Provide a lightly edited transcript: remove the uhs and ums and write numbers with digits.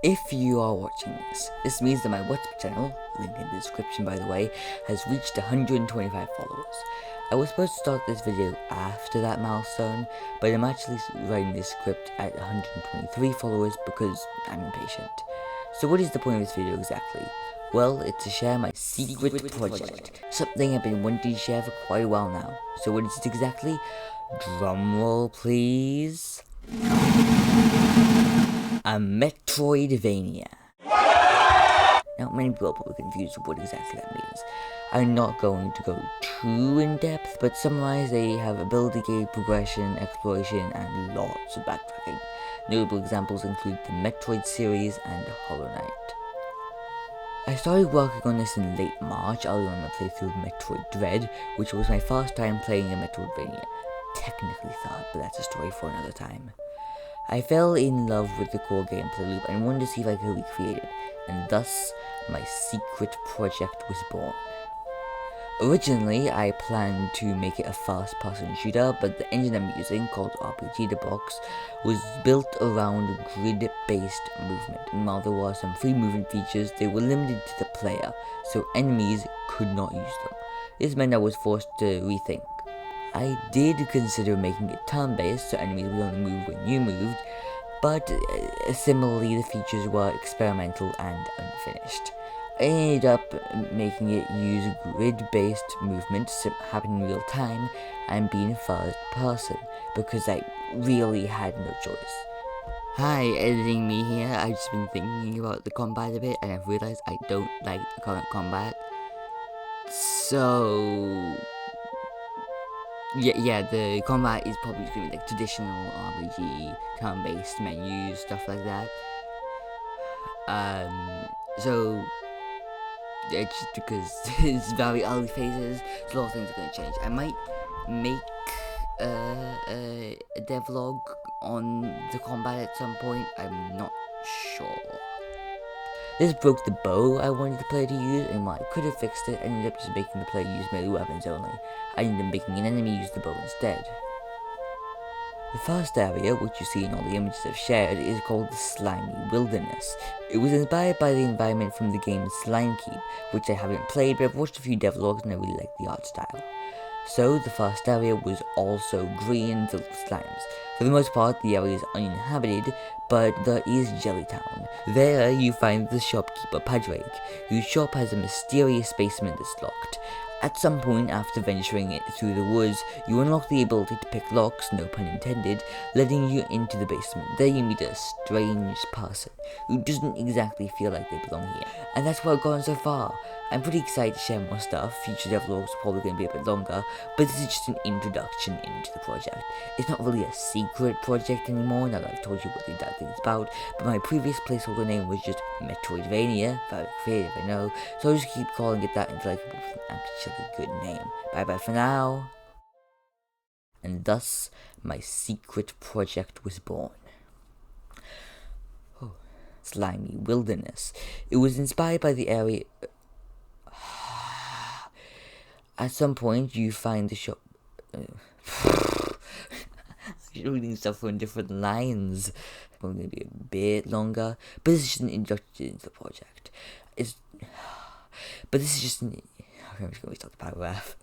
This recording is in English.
If you are watching this means that my WhatsApp channel, link in the description by the way, has reached 125 followers. I was supposed to start this video after that milestone, but I'm actually writing this script at 123 followers because I'm impatient. So what is the point of this video exactly? Well, it's to share my secret project, something I've been wanting to share for quite a while now. So what is it exactly? Drumroll please. A Metroidvania. Now, many people are probably confused with what exactly that means. I'm not going to go too in depth, but summarize, they have ability gate, progression, exploration, and lots of backtracking. Notable examples include the Metroid series and Hollow Knight. I started working on this in late March, early on my playthrough of Metroid Dread, which was my first time playing a Metroidvania. Technically thought, but that's a story for another time. I fell in love with the core gameplay loop and wanted to see if I could recreate it, and thus my secret project was born. Originally, I planned to make it a first-person shooter, but the engine I'm using, called RPG Devlog, was built around grid-based movement, and while there were some free movement features, they were limited to the player, so enemies could not use them. This meant I was forced to rethink. I did consider making it turn-based, so enemies would only move when you moved, but similarly the features were experimental and unfinished. I ended up making it use grid-based movements that happen in real time and being first person, because I really had no choice. Hi, editing me here. I've just been thinking about the combat a bit, and I've realized I don't like the current combat. So yeah, the combat is probably going to be like traditional RPG, turn-based menus, stuff like that. So it's just because it's very early phases, so a lot of things are going to change. I might make a devlog on the combat at some point. I'm not sure. This broke the bow I wanted the player to use, and while I could have fixed it, I ended up just making the player use melee weapons only. I ended up making an enemy use the bow instead. The first area, which you see in all the images I've shared, is called the Slimy Wilderness. It was inspired by the environment from the game Slime Keep, which I haven't played, but I've watched a few devlogs and I really like the art style. So the first area was also green, filled with slimes. For the most part, the area is uninhabited, but there is Jellytown. There you find the shopkeeper Padraig, whose shop has a mysterious basement that's locked. At some point after venturing it through the woods, you unlock the ability to pick locks, no pun intended, letting you into the basement. There you meet a strange person, who doesn't exactly feel like they belong here. And that's what I've gotten so far. I'm pretty excited to share more stuff. Future devlogs are probably going to be a bit longer, but this is just an introduction into the project. It's not really a secret project anymore, now that I've told you what the entire thing is about, but my previous placeholder name was just Metroidvania, very creative I know, so I'll just keep calling it that until I come up with an actually good name. Bye bye for now. And thus, my secret project was born. Slimy Wilderness. It was inspired by the area. At some point, you find the shop. I'm reading stuff on different lines. Probably gonna be a bit longer, but this is just an introduction into the project. But this is just an. I'm just gonna restart the paragraph.